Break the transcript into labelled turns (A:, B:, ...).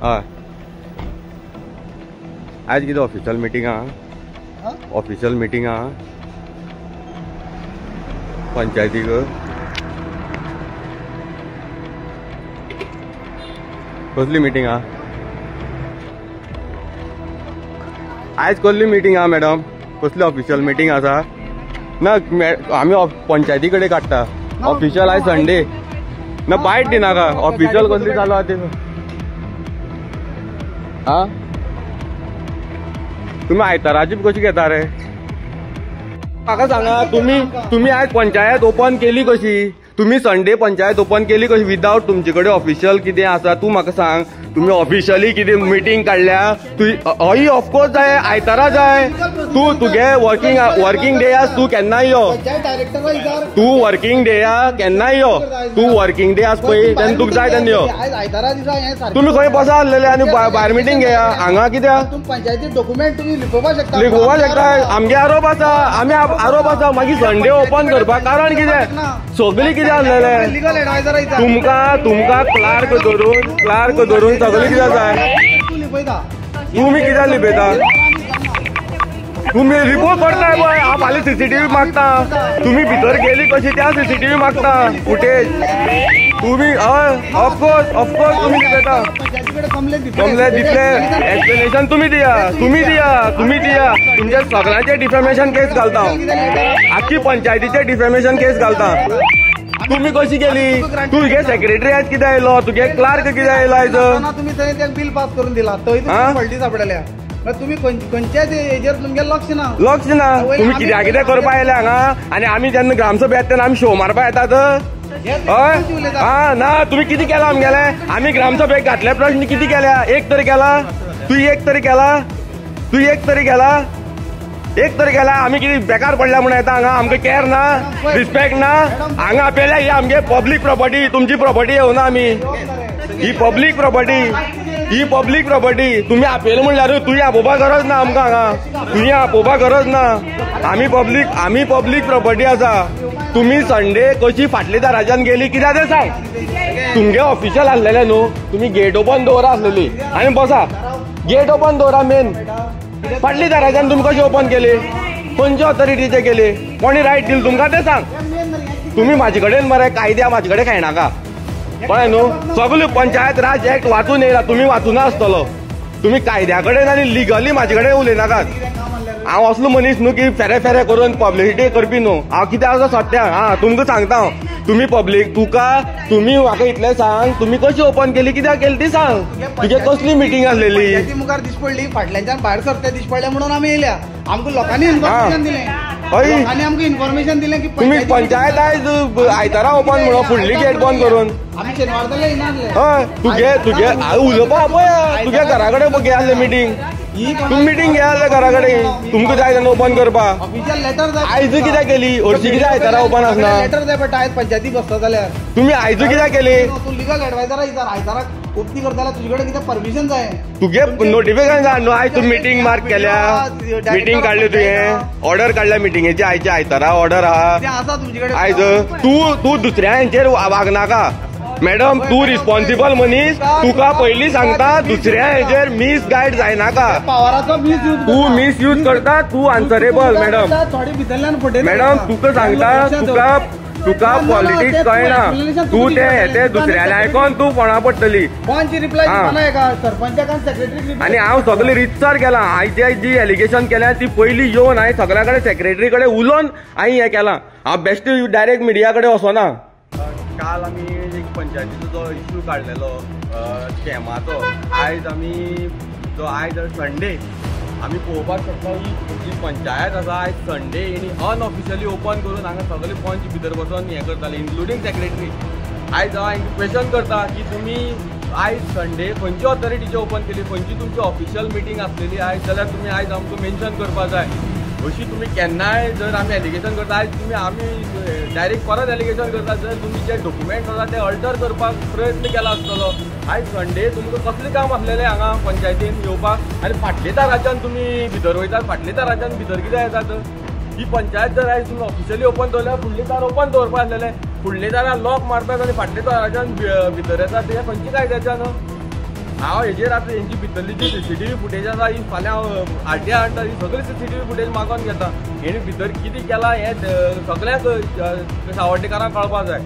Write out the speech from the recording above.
A: हय आज कितें ऑफिशियल मिटींग आहा ऑफिशियल मिटींग आहा पंचायतीक कसली मिटींग आहा आज कसली मिटींग आहा मॅडम कसली ऑफिशियल मिटींग आसा ना आमी पंचायती कडेन काडटा ऑफिशियल आज संडे ना बायट दिनाका ऑफिशियल कसली चालू आहा ते हा तुम्ही आयताराची कशी घेता रे म्हाका सांगा तुम्ही आज पंचायत ओपन केली कशी तुम्ही संडे पंचायत ओपन केली कशी विदाउट तुमचे कडेन ऑफिशियल कितें आसा तू म्हाका सांग तुम्ही ऑफिशियली कितें मिटींग काडल्या हय ऑफकोर्स जाय आयतारा जाय तू तुगे वर्किंग डे आस तू केन्नाय यो तू वर्किंग डे केन्नाय यो तू वर्किंग डे आस पळय तेन्ना तुका जाय तेन्ना यो तुम्ही खंय बसा आसलेले आनी भायर मिटींग घेया हांगा कित्याक
B: पंचायती डॉक्युमेंट तुम्ही लिपोवपाक
A: शकता आमगे आरोप आसा आमी आरोप आसा मागीर संडे ओपन करपाक कारण कितें सगळी कितें आसलेले
B: लिगल एडवायजर
A: तुमकां क्लार्क धरून सगळी कितें जाय तुम्ही कित्याक लिपयता तुम्ही रिपोर्ट करताय पळय हांव फाल्यां सीसीटीव्ही मागता तुम्ही भितर गेली कशी त्या सीसीटीव्ही मागता फुटेज तुम्ही हय ऑफकोर्स तुम्ही लिपयता कंप्लेंट दितले एक्सप्लेनेशन तुम्ही दिया तुमच्या सगळ्यांचे डिफॅमेशन केस घालता आख्खी पंचायतीचे डिफॅमेशन केस घालता तुम्ही कशी केली तुझे सेक्रेटरी आज कितें आयलो तुगे क्लार्क कितें आयलो आयज
B: तुम्ही थंय बिल पास करून दिला फॉल्टी सापडल्या तुम्ही खंयच्याच हेजेर तुमगे लक्ष ना
A: तुम्ही कितें करपा आयले हांगा आनी आमी जेन्ना ग्रामसभा येता तेन्ना आमी शो मारपा येतात हय हा ना तुम्ही कितें केला आमगेले आमी ग्रामसभेक घातले प्रश्न कितें केल्या एक तरी केला तू एक तरी केला आमी कितें बेकार पडल्या म्हणून येता हांगा आमकां केअर ना रिस्पेक्ट ना हांगा आपयल्या ही आमगे पब्लीक प्रॉपर्टी तुमची प्रॉपर्टी येवना आमी ही पब्लीक प्रॉपर्टी तुम्ही आपयले म्हणल्यार तुवें आपोवपा गरज ना आमकां हांगा तुवें आपोवपा गरज ना आमी पब्लीक प्रॉपर्टी आसा तुम्ही संडे कशी फाटल्या दाराच्यान गेली कित्याक तें सांग तुमगे ऑफिशियल आसलेले न्हू तुम्ही गेट ओपन दवरा आसलेली आनी बसा गेट ओपन दवरा मेन फाटल्या दाराच्यान तुमी कशी ओपन केली खंयच्या ऑथॉरिटीचे केली कोणी रायट दिली तुमकां तें सांग तुम्ही म्हाजे कडेन मरे कायद्या म्हाजे कडेन खेळनाका कळ्ळें न्हू सगळे पंचायत राज एक्ट वाचून येयला तुम्ही वाचूना आसतलो तुम्ही कायद्या कडेन आनी लिगली म्हाजे कडेन उलयनाकात हांव असलो मनीस न्हू की फेरे करून पब्लिसिटी करपी न्हू हांव कितें आसा सत्याक हा तुमकां सांगता हांव तुम्ही पब्लीक तुम्ही म्हाका इतलें सांग तुम्ही कशी ओपन केली कित्याक केली ती सांग तुगे कसली मिटींग आसलेली
B: मुखार दिस पडली फाटल्याच्यान भायर सरते दिस पडले म्हणून आमी येयल्या आमकां लोकांनी इन्फॉर्मेशन दिलें आमकां इन्फॉर्मेशन दिलें की
A: तुम्ही पंचायत आयज आयतारा ओपन म्हणून फुडली गेट बंद करून
B: आमी शेनवारताले येनासले
A: हय तुगे उलोवपा पळय तुगे घरा कडेन घे आसलें मिटींग तुम्ही मिटींग घे आसलें घरा कडेन तुमकां जाय तेन्ना ओपन करपाक
B: ऑफिशियल लेटर जाय
A: आयज कित्याक केली हरशी कित्याक आयतारा ओपन आसना
B: लेटर जाय बट आयज पंचायती बसता जाल्यार
A: तुम्ही आयज कित्याक केली
B: तू लिगल एडवायजर आयतारा उक्ती करता जाल्यार तुजे कडेन कितें परमिशन जाय
A: तुगे नोटिफिकेशन जाय न्हू आयज तूं मिटींग मार्क केल्या मिटींग काडली तुवें ऑर्डर काडल्या मिटींगेची आयच्या आयतारा ऑर्डर आहा
B: तुमचे कडेन
A: आयज तू दुसऱ्या हेंचेर वागनाका मॅडम तू रिस्पॉन्सिबल मनीस तुका पयलीं सांगता दुसऱ्या हेचेर मिसगायड जायनाका
B: पावराचो मिसयूज
A: तू मिसयूज करता तू आन्सरेबल मॅडम तुका सांगता तुका पॉलिटिक्स कळना तू ते दुसऱ्याले आयकोन तू कोणा पडटली आनी हांव सगळी रितसर केलां आयचे जी एलिगेशन केल्या ती पयलीं येवन हांवें सगळ्या कडेन सेक्रेटरी कडेन उलोवन हांवें हें केलां हांव बेश्ट डायरेक्ट मिडिया कडेन वचना काल आमी पंचायतीचो जो इश्यू काडलेलो स्कॅमाचो आयज आमी जो आयज संडे आमी पळोवपाक शकता ही पंचायत आसा आयज संडे हेणी अनऑफिशियली ओपन करून हांगा सगळे पंच भितर बसून हें करताले इन्क्लुडींग सेक्रेटरी आयज हांव क्वेश्चन करता की तुमी आयज संडे खंयची ऑथॉरिटीचे ओपन केली खंयची तुमची ऑफिशियल मिटींग आसलेली आयज जाल्यार तुमी आयज आमकां मेन्शन करपाक जाय अशी तुमी केन्नाय जर आमी एलिगेशन करता आयज तुमी आमी डायरेक्ट परत एलिगेशन करता जर तुमी जे डॉक्युमेंट्स आसा ते अल्टर करपाक प्रयत्न केला आसतलो आयज संडे तुमकां कसलें काम आसलेलें हांगा पंचायतीन येवपाक आनी फाटल्या दाराच्यान तुमी भितर वयतात फाटल्या दाराच्यान भितर कित्याक येतात ही पंचायत जर आयज तुमी ऑफिशियली ओपन दवरल्यार फुडले दार ओपन दवरपा आसलेले फुडले दारां लॉक मारतात आनी फाटल्या दाराच्यान भितर येतात ते खंयची कायद्याच्यान हांव हेजेर आतां हेंची भितरली जी CCTV फुटेज आसा ही फाल्यां RTI हाडटा ही सगळी CCTV फुटेज मागोन घेता. हेणी भितर कितें केलां हें सगळ्याक सावड्डेकारांक कळपाक जाय.